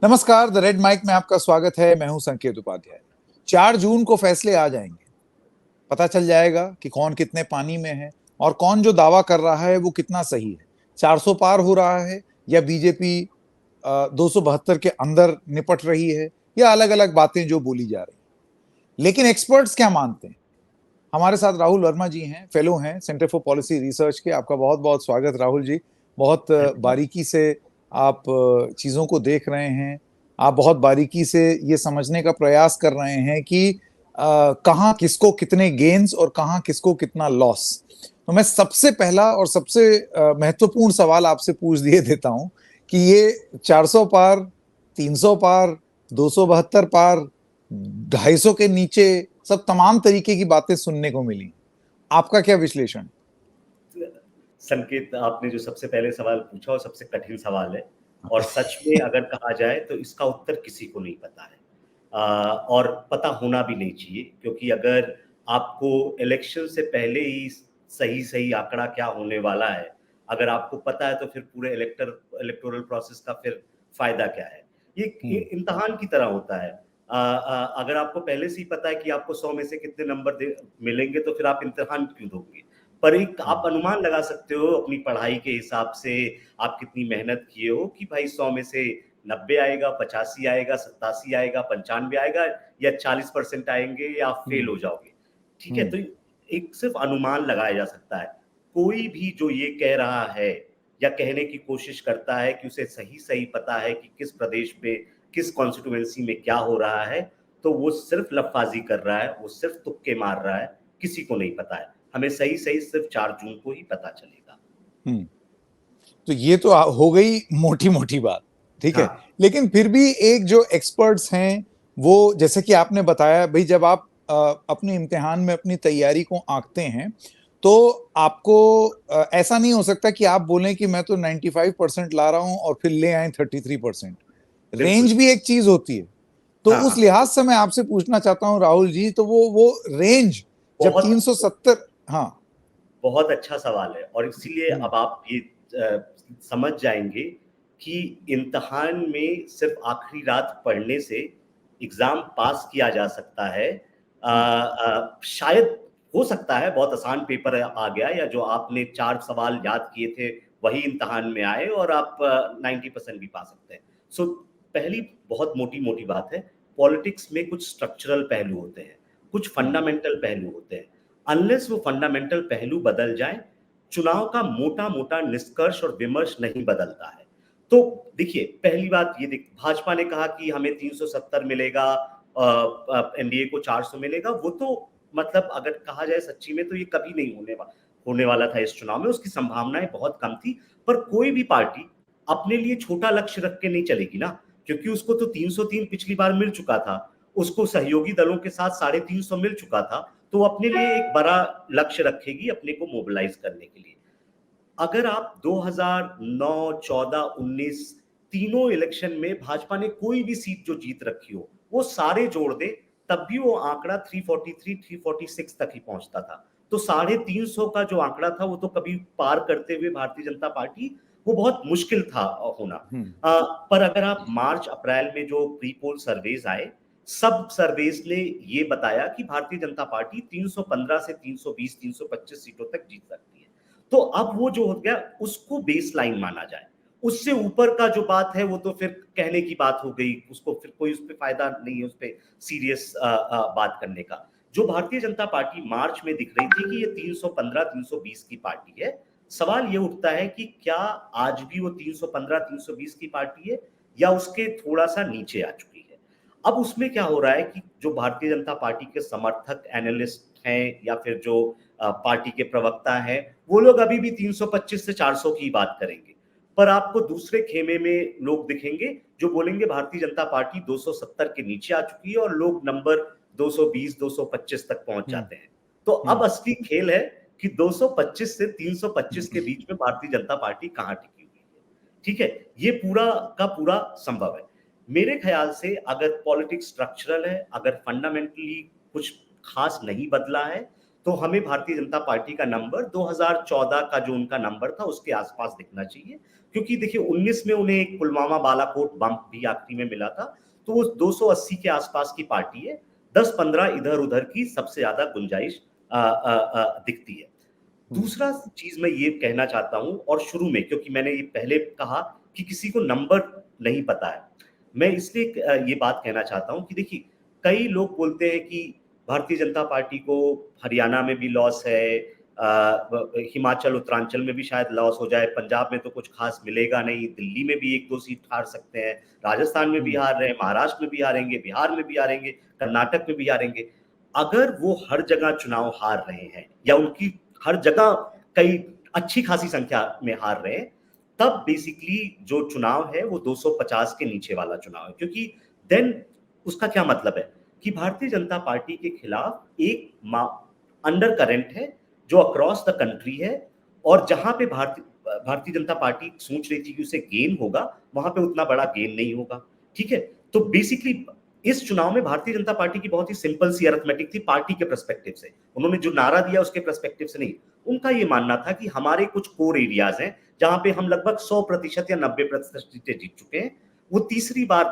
नमस्कार, the red mic में आपका स्वागत है। मैं हूं संकेत उपाध्याय। 4 जून को फैसले आ जाएंगे। पता चल जाएगा कि कौन कितने पानी में है और कौन जो दावा कर रहा है वो कितना सही है। 400 पार हो रहा है या बीजेपी 272 के अंदर निपट रही है, या अलग अलग बातें जो बोली जा रही हैं। लेकिन एक्सपर्ट्स क्या मानते हैं? हमारे साथ राहुल वर्मा जी हैं, फेलो हैं सेंटर फॉर पॉलिसी रिसर्च के। आपका बहुत बहुत स्वागत राहुल जी। बहुत धन्यवाद। बारीकी से आप चीजों को देख रहे हैं। आप बहुत बारीकी से ये समझने का प्रयास कर रहे हैं कि कहाँ किसको कितने गेन्स और कहाँ किसको कितना लॉस। तो मैं सबसे पहला और सबसे महत्वपूर्ण सवाल आपसे पूछ दिए देता हूं कि ये 400 पार, 300 पार, 272 पार, 250 के नीचे, सब तमाम तरीके की बातें सुनने को मिली। आपका क्या विश्लेषण? संकेत, आपने जो सबसे पहले सवाल पूछा वो सबसे कठिन सवाल है और सच में अगर कहा जाए तो इसका उत्तर किसी को नहीं पता है। और पता होना भी नहीं चाहिए, क्योंकि अगर आपको इलेक्शन से पहले ही सही सही आंकड़ा क्या होने वाला है अगर आपको पता है तो फिर पूरे इलेक्टोरल प्रोसेस का फिर फायदा क्या है। ये इम्तिहान की तरह होता है। अगर आपको पहले से ही पता है कि आपको 100 में से कितने नंबर मिलेंगे तो फिर आप इम्तिहान क्यों दोगे। पर एक आप अनुमान लगा सकते हो अपनी पढ़ाई के हिसाब से, आप कितनी मेहनत किए हो कि भाई 100 में से 90 आएगा, 85 आएगा, 87 आएगा, 95 आएगा या 40% आएंगे या आप फेल हो जाओगे। ठीक है, तो एक सिर्फ अनुमान लगाया जा सकता है। कोई भी जो ये कह रहा है या कहने की कोशिश करता है कि उसे सही सही पता है कि किस प्रदेश पे, किस कॉन्स्टिट्यूएंसी में क्या हो रहा है, तो वो सिर्फ लफाजी कर रहा है, वो सिर्फ तुक्के मार रहा है। किसी को नहीं पता है। हमें सही सही सिर्फ 4 जून को ही पता चलेगा। तो ये तो हो गई मोटी मोटी बात, ठीक है। हाँ। लेकिन फिर भी एक जो एक्सपर्ट्स हैं, वो जैसे कि आपने बताया भाई, जब आप अपने इम्तिहान में अपनी तैयारी को आंकते हैं तो आपको ऐसा नहीं हो सकता कि आप बोलें कि मैं तो 95% ला रहा हूं और फिर ले आए 33%। रेंज बिल्कुल। भी एक चीज होती है। तो हाँ, उस हाँ। लिहाज से मैं आपसे पूछना चाहता हूं राहुल जी, तो वो रेंज जब बहुत 370। हाँ। बहुत अच्छा सवाल है और इसीलिए हम्म। अब आप ये समझ जाएंगे कि इम्तिहान में सिर्फ आखिरी रात पढ़ने से एग्जाम पास किया जा सकता है। शायद हो सकता है बहुत आसान पेपर आ गया, या जो आपने 4 सवाल याद किए थे वही इम्तिहान में आए और आप 90% भी पा सकते हैं। सो पहली बहुत मोटी मोटी बात है, पॉलिटिक्स में कुछ स्ट्रक्चरल पहलू होते हैं, कुछ फंडामेंटल पहलू होते हैं। अनलेस वो फंडामेंटल पहलू बदल जाए, चुनाव का मोटा मोटा निष्कर्ष और विमर्श नहीं बदलता है। तो देखिए, पहली बात ये भाजपा ने कहा कि हमें 370 मिलेगा, एनडीए को 400 मिलेगा। वो तो मतलब अगर कहा जाए सच्ची में तो ये कभी नहीं होने वाला था। इस चुनाव में उसकी संभावनाएं बहुत कम थी। पर कोई भी पार्टी अपने लिए छोटा लक्ष्य रख के नहीं चलेगी ना, क्योंकि उसको तो 303 पिछली बार मिल चुका था, उसको सहयोगी दलों के साथ 350 मिल चुका था। तो अपने लिए एक बड़ा लक्ष्य रखेगी अपने को मोबिलाइज करने के लिए। अगर आप 2009, 14, 19 तीनों इलेक्शन में भाजपा ने कोई भी सीट जो जीत रखी हो वो सारे जोड़ दे, तब भी वो आंकड़ा 343, 346 तक ही पहुंचता था। तो 350 का जो आंकड़ा था वो तो कभी पार करते हुए भारतीय जनता पार्टी, वो बहुत मुश्किल था होना। पर अगर आप मार्च अप्रैल में जो प्री पोल सर्वेज आए, सब सर्वेज ने ये बताया कि भारतीय जनता पार्टी 315 से 320, 325 सीटों तक जीत सकती है। तो अब वो जो हो गया उसको बेस लाइन माना जाए। उससे ऊपर का जो बात है वो तो फिर कहने की बात हो गई, उसको फिर कोई उस पर फायदा नहीं है, उस पर सीरियस बात करने का। जो भारतीय जनता पार्टी मार्च में दिख रही थी कि ये 315, 320 की पार्टी है, सवाल ये उठता है कि क्या आज भी वो 315, 320 की पार्टी है या उसके थोड़ा सा नीचे आ चुकी है। अब उसमें क्या हो रहा है कि जो भारतीय जनता पार्टी के समर्थक एनालिस्ट हैं या फिर जो पार्टी के प्रवक्ता हैं, वो लोग अभी भी 325 से 400 की बात करेंगे। पर आपको दूसरे खेमे में लोग दिखेंगे जो बोलेंगे भारतीय जनता पार्टी 270 के नीचे आ चुकी है और लोग नंबर 220, 225 तक पहुंच जाते हैं। तो अब असली खेल है कि 225 से 325 के बीच में भारतीय जनता पार्टी कहां टिकी हुई है। ठीक है, ये पूरा का पूरा संभव है। मेरे ख्याल से अगर पॉलिटिक्स स्ट्रक्चरल है, अगर फंडामेंटली कुछ खास नहीं बदला है, तो हमें भारतीय जनता पार्टी का नंबर 2014 का जो उनका नंबर था उसके आसपास दिखना चाहिए, क्योंकि देखिए 19 में उन्हें एक पुलवामा बालाकोट बम भी आखिरी में मिला था, तो वो 280 के आसपास की पार्टी है। 10-15 इधर उधर की सबसे ज्यादा गुंजाइश दिखती है। दूसरा चीज मैं ये कहना चाहता हूं, और शुरू में क्योंकि मैंने ये पहले कहा कि किसी को नंबर नहीं पता है, मैं इसलिए ये बात कहना चाहता हूं कि देखिए कई लोग बोलते हैं कि भारतीय जनता पार्टी को हरियाणा में भी लॉस है, हिमाचल उत्तरांचल में भी शायद लॉस हो जाए, पंजाब में तो कुछ खास मिलेगा नहीं, दिल्ली में भी 1-2 सीट हार सकते हैं, राजस्थान में भी हार रहे हैं, महाराष्ट्र में भी हारेंगे, बिहार में भी हारेंगे, कर्नाटक में भी हारेंगे। अगर वो हर जगह चुनाव हार रहे हैं या उनकी हर जगह कई अच्छी खासी संख्या में हार रहे हैं, तब बेसिकली जो चुनाव है वो 250 के नीचे वाला चुनाव है, क्योंकि देन उसका क्या मतलब है कि भारतीय जनता पार्टी के खिलाफ एक अंडर करंट है जो अक्रॉस द कंट्री है, और जहां पे भारतीय जनता पार्टी सोच रही थी कि उसे गेन होगा, वहां पे उतना बड़ा गेन नहीं होगा। ठीक है, तो बेसिकली इस चुनाव में भारतीय जनता पार्टी की बहुत ही सिंपल सी अरिथमेटिक थी पार्टी के पर्सपेक्टिव से, उन्होंने जो नारा दिया उसके पर्सपेक्टिव से नहीं। उनका ये मानना था कि हमारे कुछ कोर एरियाज हैं जहां पे हम लगभग 100% या 90% सीटें जीत चुके हैं, वो तीसरी बार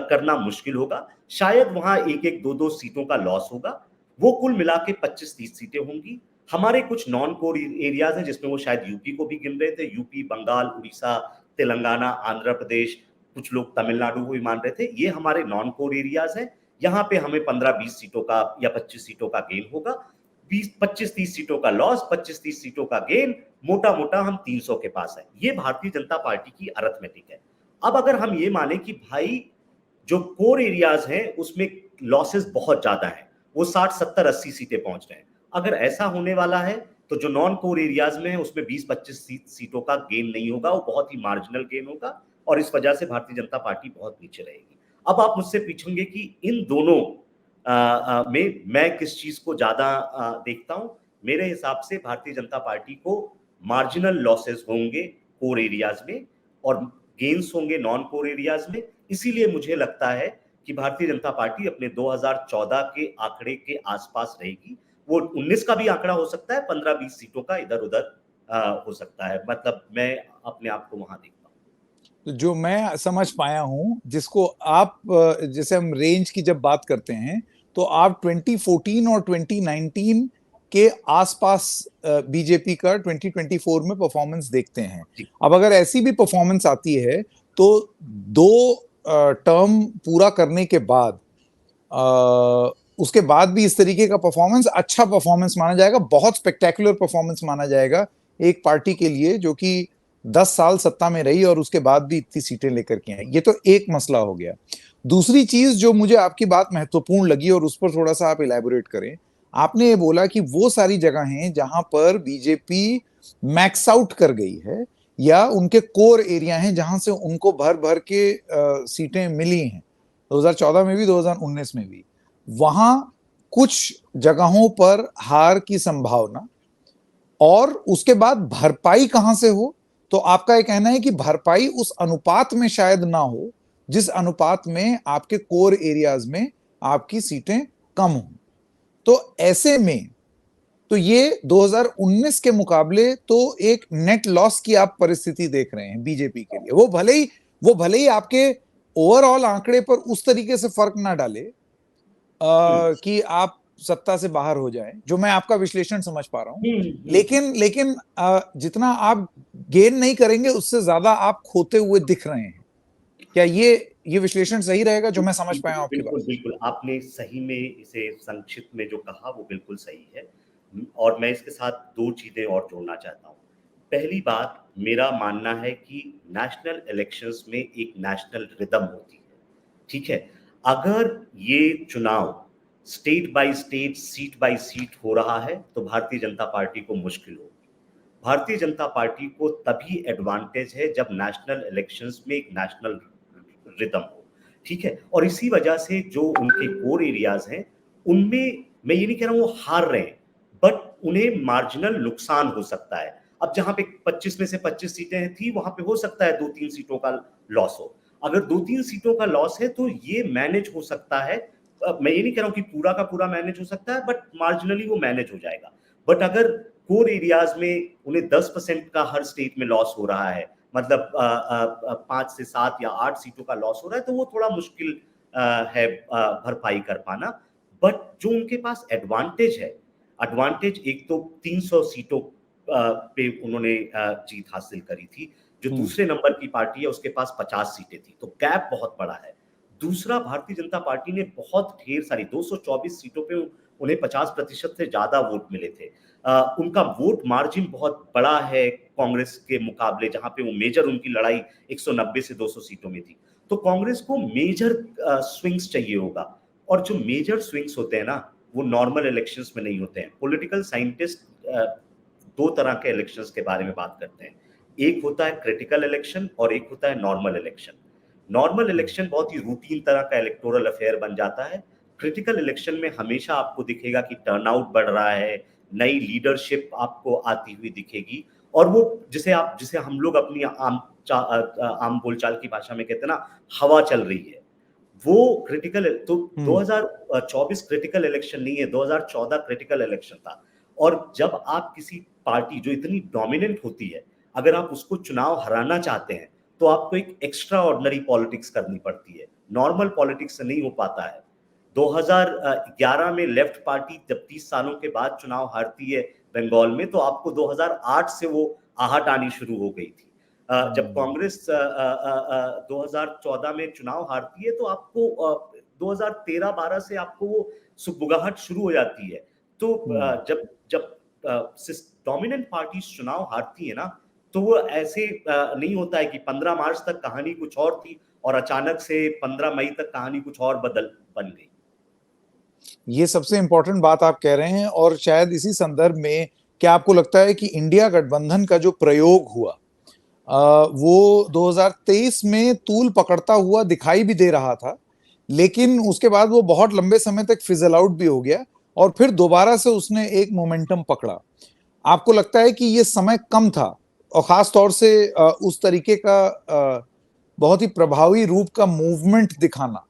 करना मुश्किल होगा, शायद वहां एक एक दो दो सीटों का लॉस होगा, वो कुल मिला के 25-30 सीटें होंगी। हमारे कुछ नॉन कोर एरियाज हैं जिसमें वो शायद यूपी को भी गिन रहे थे, यूपी, बंगाल, उड़ीसा, तेलंगाना, आंध्र प्रदेश, कुछ लोग तमिलनाडु को भी मान रहे थे, ये हमारे नॉन कोर एरियाज हैं, यहाँ पे हमें 15-20 सीटों का या 25 सीटों का गेन होगा, 25-30 सीटों का लॉस, 25-30 सीटों का गेन, मोटा मोटा हम 300 के पास है। ये भारतीय जनता पार्टी की अरिथमेटिक है। अब अगर हम ये माने कि भाई जो कोर एरियाज हैं उसमें लॉसेस बहुत ज्यादा हैं, वो 60-70-80 सीटें पहुंच रहे हैं, अगर ऐसा होने वाला है तो जो नॉन कोर एरियाज में है उसमें 20-25 सीटों का गेन नहीं होगा, वो बहुत ही मार्जिनल गेन होगा, और इस वजह से भारतीय जनता पार्टी बहुत नीचे रहेगी। अब आप मुझसे पूछेंगे कि इन दोनों में मैं किस चीज को ज्यादा देखता हूं। मेरे हिसाब से भारतीय जनता पार्टी को मार्जिनल लॉसेस होंगे कोर एरियाज में और गेन्स होंगे नॉन कोर एरियाज में, इसीलिए मुझे लगता है कि भारतीय जनता पार्टी अपने 2014 के आंकड़े के आसपास रहेगी। वो 19 का भी आंकड़ा हो सकता है, 15-20 सीटों का इधर उधर हो सकता है, मतलब मैं अपने आप को वहां देखता हूं। तो जो मैं समझ पाया हूं, जिसको आप जैसे हम रेंज की जब बात करते हैं तो आप 2014 और 2019 के आसपास बीजेपी का 2024 में परफॉर्मेंस देखते हैं। अब अगर ऐसी भी परफॉर्मेंस आती है तो दो टर्म पूरा करने के बाद उसके बाद भी इस तरीके का परफॉर्मेंस अच्छा परफॉर्मेंस माना जाएगा, बहुत स्पेक्टेकुलर परफॉर्मेंस माना जाएगा एक पार्टी के लिए जो कि 10 साल सत्ता में रही और उसके बाद भी इतनी सीटें लेकर के आई। ये तो एक मसला हो गया। दूसरी चीज जो मुझे आपकी बात महत्वपूर्ण लगी और उस पर थोड़ा सा आप इलैबोरेट करें, आपने ये बोला कि वो सारी जगह हैं जहां पर बीजेपी मैक्स आउट कर गई है या उनके कोर एरिया हैं जहां से उनको भर भर के सीटें मिली हैं, 2014 में भी 2019 में भी, वहां कुछ जगहों पर हार की संभावना, और उसके बाद भरपाई कहां से हो, तो आपका यह कहना है कि भरपाई उस अनुपात में शायद ना हो जिस अनुपात में आपके कोर एरियाज में आपकी सीटें कम हो। तो ऐसे में तो ये 2019 के मुकाबले तो एक नेट लॉस की आप परिस्थिति देख रहे हैं बीजेपी के लिए। वो भले ही आपके ओवरऑल आंकड़े पर उस तरीके से फर्क ना डाले कि आप सत्ता से बाहर हो जाएं, जो मैं आपका विश्लेषण समझ पा रहा हूं, लेकिन जितना आप गेन नहीं करेंगे उससे ज्यादा आप खोते हुए दिख रहे हैं। क्या ये विश्लेषण सही रहेगा जो मैं समझ पाया हूं आपकी बात? बिल्कुल आपने सही में इसे संक्षिप्त में जो कहा वो बिल्कुल सही है, और मैं इसके साथ दो चीजें और जोड़ना चाहता हूं। पहली बात, मेरा मानना है कि नेशनल इलेक्शंस में एक नेशनल रिदम होती है, ठीक है। अगर ये चुनाव state by state, seat by seat हो रहा है तो भारतीय जनता पार्टी को मुश्किल होगी। भारतीय जनता पार्टी को तभी एडवांटेज है जब नेशनल इलेक्शंस में एक नेशनल रिदम हो, ठीक है। और इसी वजह से जो उनके कोर एरियाज हैं उनमें मैं ये नहीं कह रहा हूं वो हार रहे हैं, बट उन्हें मार्जिनल नुकसान हो सकता है। अब जहां पे 25 में से 25 सीटें थी वहां पे हो सकता है 2-3 सीटों का लॉस हो। अगर 2-3 सीटों का लॉस है तो ये मैनेज हो सकता है। मैं ये नहीं कह रहा हूं कि पूरा का पूरा मैनेज हो सकता है, बट मार्जिनली वो मैनेज हो जाएगा। बट अगर कोर एरियाज में उन्हें 10% का हर स्टेट में लॉस हो रहा है, मतलब 5 से 7 या 8 सीटों का लॉस हो रहा है, तो वो थोड़ा मुश्किल है भरपाई कर पाना। बट जो उनके पास एडवांटेज है, एडवांटेज एक तो 300 सीटों पे उन्होंने जीत हासिल करी थी। जो दूसरे नंबर की पार्टी है उसके पास 50 सीटें थी, तो गैप बहुत बड़ा है। दूसरा, भारतीय जनता पार्टी ने बहुत ढेर सारी 224 सीटों पे उन्हें 50% से ज्यादा वोट मिले थे। उनका वोट मार्जिन बहुत बड़ा है कांग्रेस के मुकाबले, जहां पे वो मेजर उनकी लड़ाई 190 से 200 सीटों में थी। तो कांग्रेस को मेजर स्विंग्स चाहिए होगा, और जो मेजर स्विंग्स होते हैं ना, वो नॉर्मल इलेक्शंस में नहीं होते हैं। पॉलिटिकल साइंटिस्ट दो तरह के इलेक्शंस के बारे में बात करते हैं। एक होता है क्रिटिकल इलेक्शन और एक होता है नॉर्मल इलेक्शन। नॉर्मल इलेक्शन बहुत ही रूटीन तरह का इलेक्टोरल अफेयर बन जाता है। क्रिटिकल इलेक्शन में हमेशा आपको दिखेगा कि टर्नआउट बढ़ रहा है, नई लीडरशिप आपको आती हुई दिखेगी, और वो जिसे हम लोग अपनी आम बोलचाल की भाषा में कहते हैं ना, हवा चल रही है, वो क्रिटिकल। तो 2024 क्रिटिकल इलेक्शन नहीं है, 2014 क्रिटिकल इलेक्शन था। और जब आप किसी पार्टी जो इतनी डोमिनेंट होती है, अगर आप उसको चुनाव हराना चाहते हैं, तो आपको एक एक्स्ट्रा ऑर्डिनरी पॉलिटिक्स करनी पड़ती है, नॉर्मल पॉलिटिक्स से नहीं हो पाता है। 2011 में लेफ्ट पार्टी जब 30 सालों के बाद चुनाव हारती है बंगाल में, तो आपको 2008 से वो आहट आनी शुरू हो गई थी। जब कांग्रेस 2014 में चुनाव हारती है, तो आपको 2013-12 से आपको वो सुगबुगाहट शुरू हो जाती है। तो जब जब डोमिनेंट पार्टी चुनाव हारती है ना, तो वो ऐसे नहीं होता है कि 15 मार्च तक कहानी कुछ और थी और अचानक से 15 मई तक कहानी कुछ और बन गई। ये सबसे इंपॉर्टेंट बात आप कह रहे हैं, और शायद इसी संदर्भ में क्या आपको लगता है कि इंडिया गठबंधन का जो प्रयोग हुआ वो 2023 में तूल पकड़ता हुआ दिखाई भी दे रहा था, लेकिन उसके बाद वो बहुत लंबे समय तक फिजल आउट भी हो गया और फिर दोबारा से उसने एक मोमेंटम पकड़ा। आपको लगता है कि ये समय कम था, और खास तौर से उस तरीके का बहुत ही प्रभावी रूप का मूवमेंट दिखाना,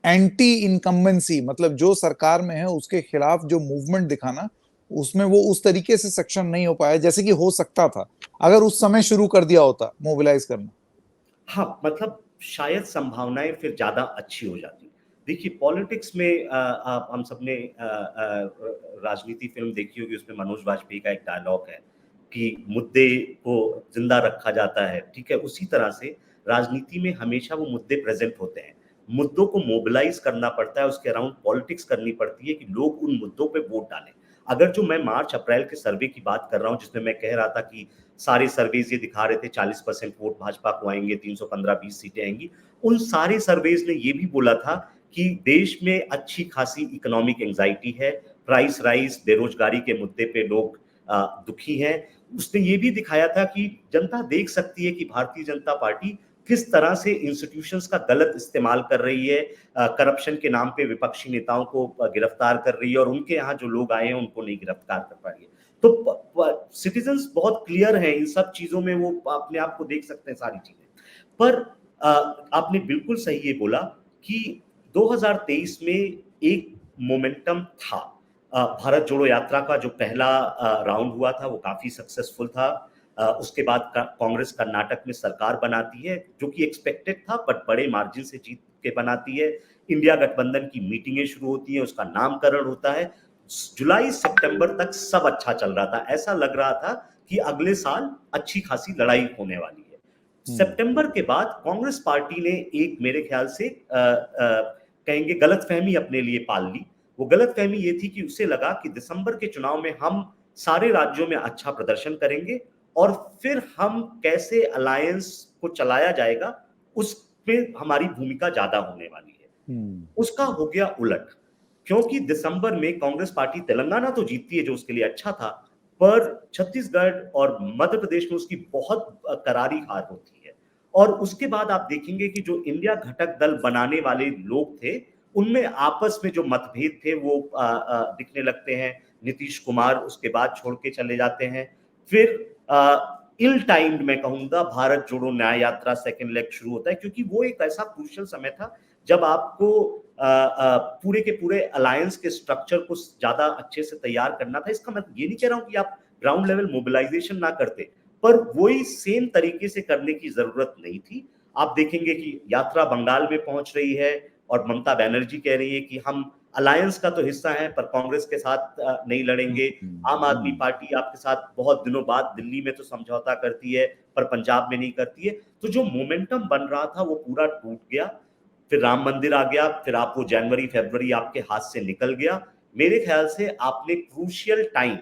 एंटी इनकम्बेंसी, मतलब जो सरकार में है उसके खिलाफ जो मूवमेंट दिखाना, उसमें वो उस तरीके से सक्षम नहीं हो पाया जैसे कि हो सकता था अगर उस समय शुरू कर दिया होता मोबिलाइज करना? हाँ, मतलब शायद संभावनाएं फिर ज्यादा अच्छी हो जाती। देखिए, पॉलिटिक्स में हम सबने राजनीति फिल्म देखी होगी, उसमें मनोज वाजपेयी का एक डायलॉग है कि मुद्दे को जिंदा रखा जाता है, ठीक है। उसी तरह से राजनीति में हमेशा वो मुद्दे प्रेजेंट होते हैं, मुद्दों को मोबिलाइज करना पड़ता है, उसके अराउंड पॉलिटिक्स करनी पड़ती है कि लोग उन मुद्दों पे वोट डालें। अगर जो मैं मार्च अप्रैल के सर्वे की बात कर रहा हूँ, जिसमें मैं कह रहा था कि सारे सर्वेज ये दिखा रहे थे 40% वोट भाजपा को आएंगे, 315-20 सीटें आएंगी, उन सारे सर्वेज ने ये भी बोला था कि देश में अच्छी खासी इकोनॉमिक एंजाइटी है, प्राइस राइज, बेरोजगारी के मुद्दे पे लोग दुखी हैं। उसने ये भी दिखाया था कि जनता देख सकती है कि भारतीय जनता पार्टी किस तरह से इंस्टीट्यूशंस का गलत इस्तेमाल कर रही है, करप्शन के नाम पे विपक्षी नेताओं को गिरफ्तार कर रही है, और उनके यहाँ जो लोग आए हैं उनको नहीं गिरफ्तार कर पा रही है। तो सिटीजन्स बहुत क्लियर हैं इन सब चीजों में, वो अपने आप को देख सकते हैं सारी चीजें। पर आपने बिल्कुल सही ये बोला कि 2023 में एक मोमेंटम था। भारत जोड़ो यात्रा का जो पहला राउंड हुआ था वो काफी सक्सेसफुल था। उसके बाद कांग्रेस कर्नाटक में सरकार बनाती है, जो कि एक्सपेक्टेड था, बट बड़े मार्जिन से जीत के बनाती है। इंडिया गठबंधन की मीटिंगें शुरू होती हैं, उसका नामकरण होता है। जुलाई सितंबर तक सब अच्छा चल रहा था, ऐसा लग रहा था कि अगले साल अच्छी खासी लड़ाई होने वाली है। सितंबर के बाद कांग्रेस पार्टी ने एक, मेरे ख्याल से कहेंगे, गलतफहमी अपने लिए पाल ली। वो गलतफहमी ये थी कि उसे लगा कि दिसंबर के चुनाव में हम सारे राज्यों में अच्छा प्रदर्शन करेंगे और फिर हम कैसे अलायंस को चलाया जाएगा उसमें हमारी भूमिका ज्यादा होने वाली है। उसका हो गया उलट, क्योंकि दिसंबर में कांग्रेस पार्टी तेलंगाना तो जीतती है, जो उसके लिए अच्छा था, पर छत्तीसगढ़ और मध्य प्रदेश में उसकी बहुत करारी हार होती है। और उसके बाद आप देखेंगे कि जो इंडिया घटक दल बनाने वाले लोग थे, उनमें आपस में जो मतभेद थे वो दिखने लगते हैं। नीतीश कुमार उसके बाद छोड़ के चले जाते हैं। फिर इल टाइम्ड मैं कहूंगा, भारत जोड़ो न्याय यात्रा सेकेंड लेग शुरू होता है, क्योंकि वो एक ऐसा क्रूशियल समय था जब आपको पूरे के पूरे अलायंस के स्ट्रक्चर को ज्यादा अच्छे से तैयार करना था। इसका मैं ये नहीं कह रहा हूं कि आप ग्राउंड लेवल मोबिलाइजेशन ना करते, पर वही सेम तरीके से करने की जरूरत नहीं थी। आप देखेंगे कि यात्रा बंगाल में पहुंच रही है और ममता बनर्जी कह रही है कि हम अलायंस का तो हिस्सा है पर कांग्रेस के साथ नहीं लड़ेंगे। आम आदमी पार्टी आपके साथ बहुत दिनों बाद दिल्ली में तो समझौता करती है पर पंजाब में नहीं करती है। तो जो मोमेंटम बन रहा था वो पूरा टूट गया। फिर राम मंदिर आ गया, फिर आपको जनवरी फरवरी आपके हाथ से निकल गया। मेरे ख्याल से आपने क्रूशियल टाइम,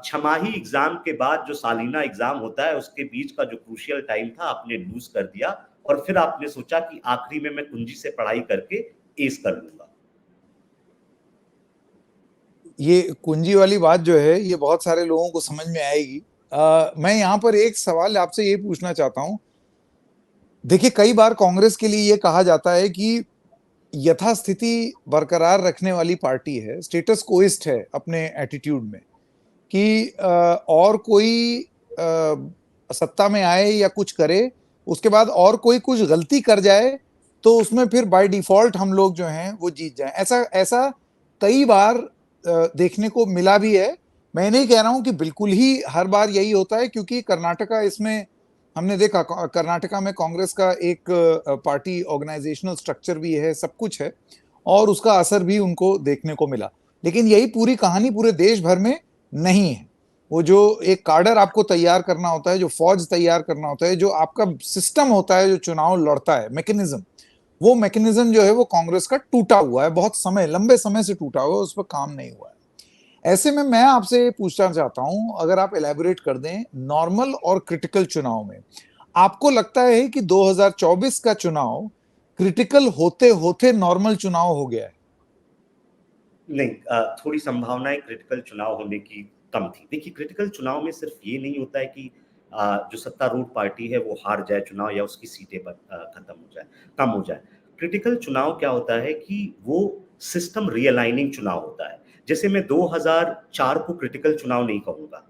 छमाही एग्जाम के बाद जो सालीना एग्जाम होता है उसके बीच का जो क्रूशियल टाइम था आपने लूज कर दिया, और फिर आपने सोचा कि आखिरी में मैं कुंजी से पढ़ाई करके एस कर लूंगा। ये कुंजी वाली बात जो है ये बहुत सारे लोगों को समझ में आएगी। मैं यहाँ पर एक सवाल आपसे ये पूछना चाहता हूँ। देखिए, कई बार कांग्रेस के लिए ये कहा जाता है कि यथास्थिति बरकरार रखने वाली पार्टी है, स्टेटस कोइस्ट है अपने एटीट्यूड में, कि और कोई सत्ता में आए या कुछ करे, उसके बाद और कोई कुछ गलती कर जाए तो उसमें फिर बाय डिफॉल्ट हम लोग जो हैं वो जीत जाएं। ऐसा ऐसा कई बार देखने को मिला भी है। मैं नहीं कह रहा हूं कि बिल्कुल ही हर बार यही होता है, क्योंकि कर्नाटका इसमें हमने देखा, कर्नाटका में कांग्रेस का एक पार्टी ऑर्गेनाइजेशनल स्ट्रक्चर भी है, सब कुछ है, और उसका असर भी उनको देखने को मिला। लेकिन यही पूरी कहानी पूरे देश भर में नहीं है। वो जो एक कार्डर आपको तैयार करना होता है, जो फौज तैयार करना होता है, जो आपका सिस्टम होता है जो चुनाव लड़ता है, मैकेनिज्म, वो मैकेनिज्म जो है वो कांग्रेस का टूटा हुआ है, बहुत समय, लंबे समय से टूटा हुआ है, उस पर काम नहीं हुआ है। ऐसे में मैं आपसे पूछना चाहता हूं, अगर आप एलैबोरेट कर दें, नॉर्मल और क्रिटिकल चुनाव में आपको लगता है कि 2024 का चुनाव क्रिटिकल होते होते नॉर्मल चुनाव हो गया है? नहीं, थोड़ी संभावनाएं क्रिटिकल चुनाव होने की कम थी। देखिए, क्रिटिकल चुनाव में सिर्फ ये नहीं होता है कि जो सत्तारूढ़ पार्टी है वो हार जाए चुनाव या उसकी सीटें खत्म हो जाए, कम हो जाए। क्रिटिकल चुनाव क्या होता है कि वो सिस्टम रीअलाइनिंग चुनाव होता है। जैसे मैं 2004 को क्रिटिकल चुनाव नहीं कहूंगा,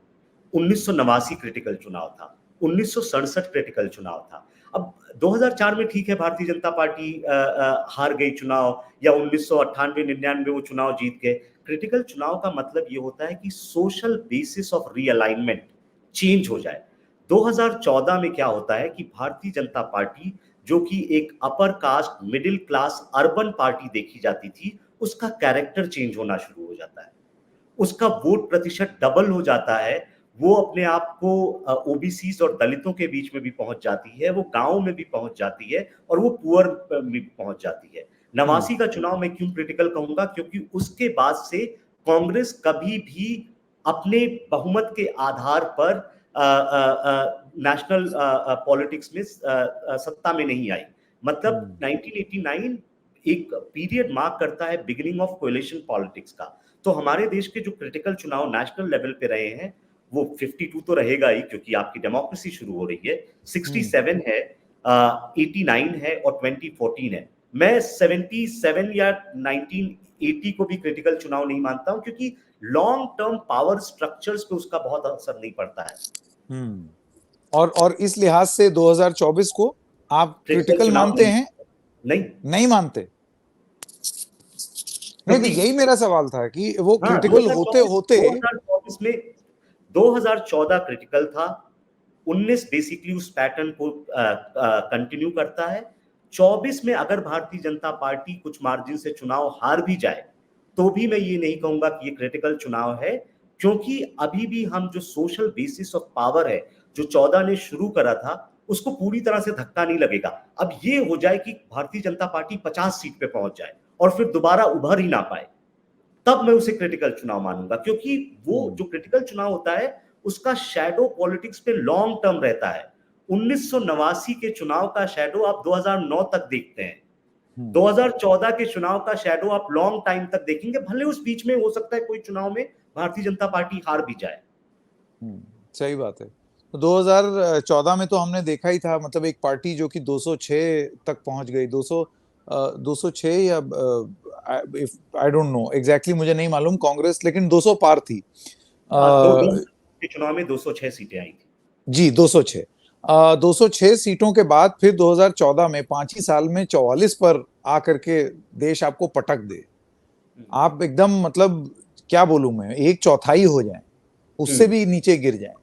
1989 क्रिटिकल चुनाव था, 1967 क्रिटिकल चुनाव था। अब 2004 में ठीक है भारतीय जनता पार्टी हार गई चुनाव, या 1998-99 वो चुनाव जीत गए। क्रिटिकल चुनाव का मतलब ये होता है कि social basis of realignment change हो जाए। 2014 में क्या होता है कि भारतीय जनता पार्टी, जो कि एक upper caste middle class urban party देखी जाती थी, उसका कैरेक्टर चेंज होना शुरू हो जाता है, उसका वोट प्रतिशत डबल हो जाता है। वो अपने आप को ओबीसीज और दलितों के बीच में भी पहुंच जाती है, वो गांव में भी पहुंच जाती है, और वो पुअर में भी पहुंच जाती है। 89 का चुनाव मैं क्यों क्रिटिकल कहूंगा, क्योंकि उसके बाद से कांग्रेस कभी भी अपने बहुमत के आधार पर नेशनल पॉलिटिक्स में सत्ता में नहीं आई। मतलब 1989 एक पीरियड मार्क करता है बिगिनिंग ऑफ कोएलिशन पॉलिटिक्स का। तो हमारे देश के जो क्रिटिकल चुनाव नेशनल लेवल पे रहे हैं वो 52 तो रहेगा ही, क्योंकि आपकी डेमोक्रेसी शुरू हो रही है, 67 है, 89 है और 2014 है। मैं 77 या 1980 को भी क्रिटिकल चुनाव नहीं मानता हूं, क्योंकि लॉन्ग टर्म पावर स्ट्रक्चर्स पे उसका बहुत असर नहीं पड़ता है। और इस लिहाज से 2024 को आप क्रिटिकल मानते हैं? नहीं मानते? नहीं, तो यही मेरा सवाल था कि वो क्रिटिकल होते होते 2024 में 2014 क्रिटिकल था, 19 बेसिकली उस पैटर्न को कंटिन्यू करता है। 24 में अगर भारतीय जनता पार्टी कुछ मार्जिन से चुनाव हार भी जाए तो भी मैं ये नहीं कहूंगा कि ये क्रिटिकल चुनाव है, क्योंकि अभी भी हम जो सोशल बेसिस ऑफ पावर है जो 14 ने शुरू करा था उसको पूरी तरह से धक्का नहीं लगेगा। अब ये हो जाए कि भारतीय जनता पार्टी 50 सीट पे पहुंच जाए और फिर दोबारा उभर ही ना पाए, तब मैं उसे क्रिटिकल चुनाव मानूंगा, क्योंकि वो जो क्रिटिकल चुनाव होता है उसका शैडो पॉलिटिक्स पे लॉन्ग टर्म रहता है। 1989 के चुनाव का शैडो आप 2009 तक देखते हैं, 2014 के चुनाव का शैडो आप लॉन्ग टाइम तक देखेंगे, भले उस बीच में हो सकता है कोई चुनाव में भारतीय जनता पार्टी हार भी जाए। सही बात है। तो 2014 में तो हमने देखा ही था, मतलब एक पार्टी जो कि 206 तक पहुंच गई, 206 या आई डोंट नो एग्जैक्टली, मुझे नहीं मालूम कांग्रेस, लेकिन 200 पार थी। के चुनाव में 206 सीटें आई थी। जी, 206। 206 सीटों के बाद फिर 2014 में 5 ही साल में 44 पर आकर के देश आपको पटक दे, आप एकदम मतलब क्या बोलूं मैं, एक चौथाई हो जाए, उससे भी नीचे गिर जाए,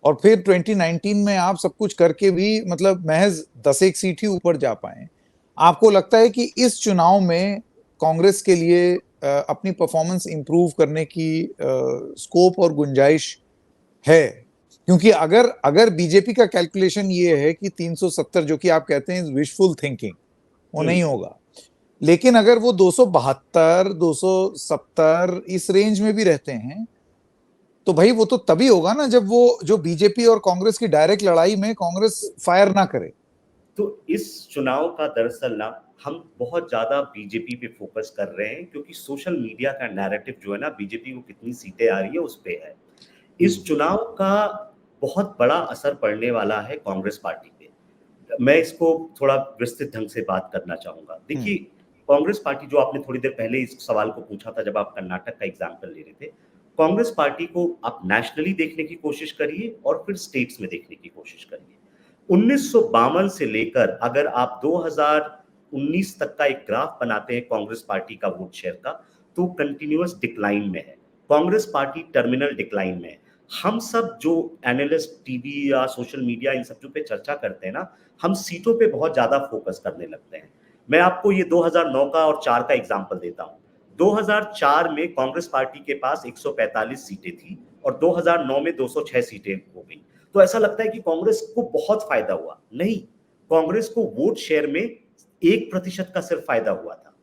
और फिर 2019 में आप सब कुछ करके भी मतलब महज 10 सीट ही ऊपर जा पाए। आपको लगता है कि इस चुनाव में कांग्रेस के लिए अपनी परफॉर्मेंस इंप्रूव करने की स्कोप और गुंजाइश है? क्योंकि अगर अगर बीजेपी का कैलकुलेशन ये है कि 370, जो कि आप कहते हैं विशफुल थिंकिंग, वो नहीं होगा, लेकिन अगर वो 272 270 इस रेंज में भी रहते हैं, तो भाई वो तो तभी होगा ना जब वो जो बीजेपी और कांग्रेस की डायरेक्ट लड़ाई में कांग्रेस फायर ना करे। तो इस चुनाव का दरअसल ना हम बहुत ज्यादा बीजेपी पे फोकस कर रहे हैं, क्योंकि सोशल मीडिया का नैरेटिव जो है ना बीजेपी को कितनी सीटें आ रही है उस पे है। इस चुनाव का बहुत बड़ा असर पड़ने वाला है कांग्रेस पार्टी पे। मैं इसको थोड़ा विस्तृत ढंग से बात करना चाहूंगा। देखिए, कांग्रेस पार्टी, जो आपने थोड़ी देर पहले इस सवाल को पूछा था जब आप कर्नाटक का एग्जाम्पल ले रहे थे, कांग्रेस पार्टी को आप नेशनली देखने की कोशिश करिए और फिर स्टेट्स में देखने की कोशिश करिए। 1952 से लेकर अगर आप 2019 तक का एक ग्राफ बनाते हैं कांग्रेस पार्टी का वोट शेयर का, तो कंटिन्यूअस डिक्लाइन में है। कांग्रेस पार्टी टर्मिनल डिक्लाइन में है। हम सब जो एनालिस्ट टीवी या सोशल मीडिया इन सब पे चर्चा करते हैं ना, हम सीटों पे बहुत ज्यादा फोकस करने लगते हैं। मैं आपको ये 2009 का और 4 का एग्जांपल देता हूं। 2004 में कांग्रेस पार्टी के पास 145 सीटें थी और 2009 में 206 सीटें हो गई। तो ऐसा लगता है कि कांग्रेस को बहुत फायदा हुआ। नहीं, कांग्रेस को वोट शेयर में 1% का सिर्फ फायदा हुआ था।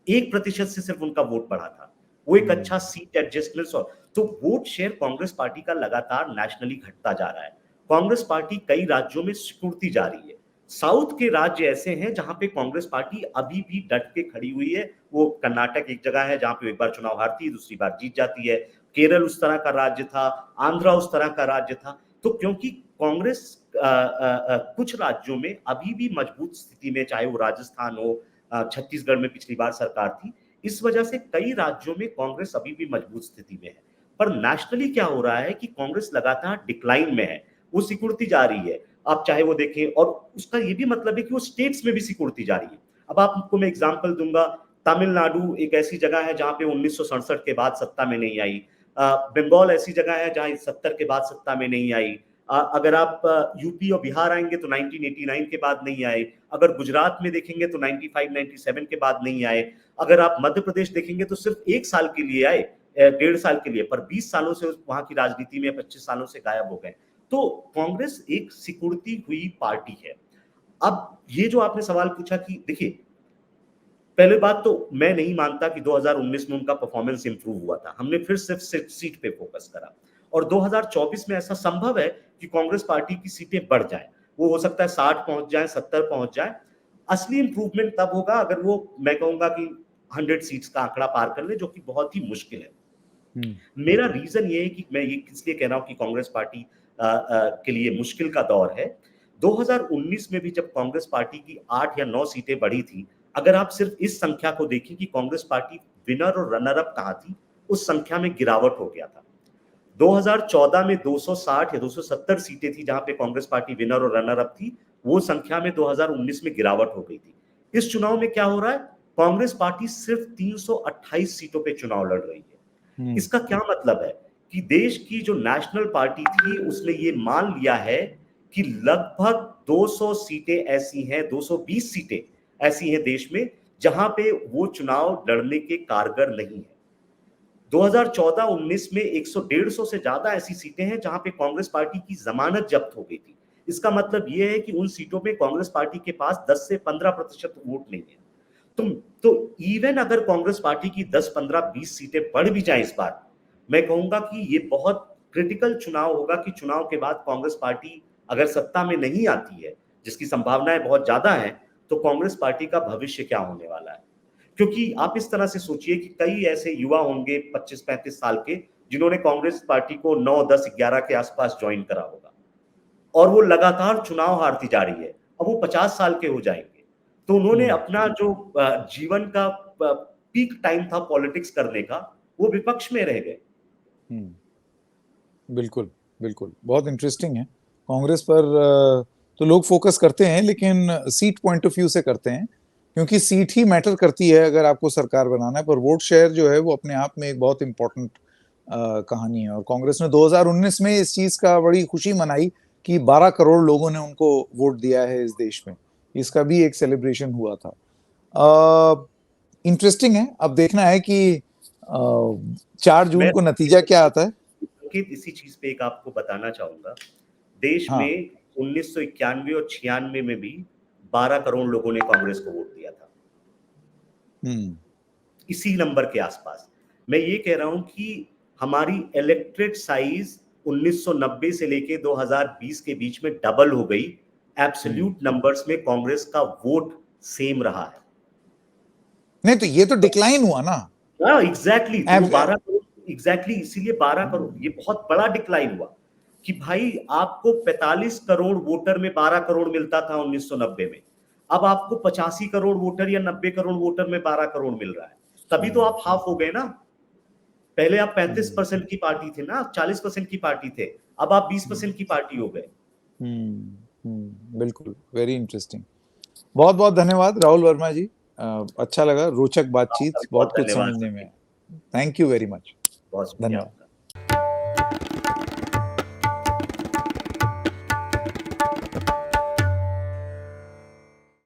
1% से सिर्फ उनका वोट बढ़ा था। वो एक अच्छा सीट एडजस्टमेंट। तो वोट शेयर कांग्रेस पार्टी का लगातार नेशनली घटता जा रहा है। कांग्रेस पार्टी कई राज्यों में सिकुड़ती जा रही है। साउथ के राज्य ऐसे हैं जहां पे कांग्रेस पार्टी अभी भी डट के खड़ी हुई है। वो कर्नाटक एक जगह है जहां पे एक बार चुनाव हारती है, दूसरी बार जीत जाती है। केरल उस तरह का राज्य था, आंध्रा उस तरह का राज्य था। तो क्योंकि कांग्रेस कुछ राज्यों में अभी भी मजबूत स्थिति में, चाहे वो राजस्थान हो, छत्तीसगढ़ में पिछली बार सरकार थी, इस वजह से कई राज्यों में कांग्रेस अभी भी मजबूत स्थिति में है। पर नेशनली क्या हो रहा है कि कांग्रेस लगातार डिक्लाइन में है, वो सिकुड़ती जा रही है। आप चाहे वो देखें, और उसका ये भी मतलब है कि वो स्टेट्स में भी सिकुड़ती जा रही है। अब आपको मैं एग्जांपल दूंगा। तमिलनाडु एक ऐसी जगह है जहां पे 1967 के बाद सत्ता में नहीं आई। बंगाल ऐसी जगह है जहां 70 के बाद सत्ता में नहीं आई। अगर आप यूपी और बिहार आएंगे तो 1989 के बाद नहीं आए। अगर गुजरात में देखेंगे तो 95-97 के बाद नहीं आए। अगर आप मध्य प्रदेश देखेंगे तो सिर्फ 1 साल के लिए आए, 1.5 साल के लिए, पर 20 सालों से वहां की राजनीति में, 25 सालों से गायब हो गए। तो कांग्रेस एक सिकुड़ती हुई पार्टी है। अब ये जो आपने सवाल पूछा कि देखिए, पहले बात तो मैं नहीं मानता कि 2019 में उनका परफॉर्मेंस इंप्रूव हुआ था। हमने फिर सिर्फ सीट पे फोकस करा, और 2024 में ऐसा संभव है कि कांग्रेस पार्टी की सीटें बढ़ जाएं। वो हो सकता है 60 पहुंच जाए, 70 पहुंच जाए। असली इंप्रूवमेंट तब होगा अगर वो, मैं कहूंगा कि 100 सीट्स का आंकड़ा पार कर ले, जो कि बहुत ही मुश्किल है। मेरा रीजन ये है कि मैं ये इसलिए कह रहा हूं कि कांग्रेस पार्टी के लिए मुश्किल का दौर है। 2019 में भी जब कांग्रेस पार्टी की 8 या 9 सीटें बढ़ी थी, अगर आप सिर्फ इस संख्या को देखें कि कांग्रेस पार्टी विनर और रनर अप कहां थी, उस संख्या में गिरावट हो गया था। 2014 में 260 या 270 सीटें थी जहां पे कांग्रेस पार्टी विनर और रनर अप थी। वो संख्या में 2019 में गिरावट हो गई थी। इस चुनाव में क्या हो रहा है? कांग्रेस पार्टी सिर्फ 328 सीटों पे चुनाव लड़ रही है। इसका क्या मतलब है कि देश की जो नेशनल पार्टी थी उसने ये मान लिया है कि लगभग 200 सीटें ऐसी हैं, 220 सीटें ऐसी हैं देश में जहां पे वो चुनाव लड़ने के कारगर नहीं है। 2014-19 में 100-150 से ज्यादा ऐसी सीटें हैं जहां पे कांग्रेस पार्टी की जमानत जब्त हो गई थी। इसका मतलब यह है कि उन सीटों पे कांग्रेस पार्टी के पास 10 से 15% वोट नहीं है। तो इवन अगर कांग्रेस पार्टी की 10, 15, 20 सीटें बढ़ भी जाए इस बार, मैं कहूंगा कि ये बहुत क्रिटिकल चुनाव होगा कि चुनाव के बाद कांग्रेस पार्टी अगर सत्ता में नहीं आती है, जिसकी संभावनाएं बहुत ज्यादा है, तो कांग्रेस पार्टी का भविष्य क्या होने वाला है। क्योंकि आप इस तरह से सोचिए कि कई ऐसे युवा होंगे 25-35 साल के, जिन्होंने कांग्रेस पार्टी को 9, 10, 11 के आसपास ज्वाइन करा होगा, और वो लगातार चुनाव हारती जा रही है। अब वो 50 साल के हो जाएंगे, तो उन्होंने अपना जो जीवन का पीक टाइम था पॉलिटिक्स करने का, वो विपक्ष में रह गए। बिल्कुल, बिल्कुल, बहुत इंटरेस्टिंग है। कांग्रेस पर तो लोग फोकस करते हैं, लेकिन सीट पॉइंट ऑफ व्यू से करते हैं, क्योंकि सीट ही मैटर करती है अगर आपको सरकार बनाना है। पर वोट शेयर जो है वो अपने आप में एक बहुत इंपॉर्टेंट कहानी है। और कांग्रेस ने 2019 में इस चीज का बड़ी खुशी मनाई कि 12 करोड़ लोगों ने उनको वोट दिया है इस देश में। इसका भी एक सेलिब्रेशन हुआ था। इंटरेस्टिंग है, अब देखना है कि 4 जून मैं को नतीजा क्या आता है। इसी चीज पे एक आपको बताना चाहूंगा, देश हाँ। में 1991 और 96 में भी 12 करोड़ लोगों ने कांग्रेस को वोट दिया था, इसी नंबर के आसपास। मैं ये कह रहा हूं कि हमारी इलेक्ट्रेट साइज 1990 से लेके 2020 के बीच में डबल हो गई। एब्सोल्यूट नंबर्स में कांग्रेस का वोट सेम रहा है। नहीं तो ये तो डिक्लाइन हुआ ना। हाँ एग्जैक्टली, तो वो 12 करोड़ एग्जैक्टली, इसीलिए 12 करोड़ ये बहुत बड़ा डिक्लाइन हुआ कि भाई आपको 45 करोड़ वोटर में 12 करोड़ मिलता था 1990 में, अब आपको 85 करोड़ वोटर या 90 करोड़ वोटर में 12 करोड़ मिल रहा है। तभी तो आप हाफ हो गए ना। पहले आप 35% की पार्टी थे ना, आप 40% की पार्टी थे, अब आप 20% की पार्टी हो गए। बिल्कुल, वेरी इंटरेस्टिंग। बहुत बहुत धन्यवाद राहुल वर्मा जी, अच्छा लगा, रोचक बातचीत, बहुत कुछ धन्यवाद समझने सर, में। Thank you very much. बहुत शुक्रिया धन्यवाद। आपका।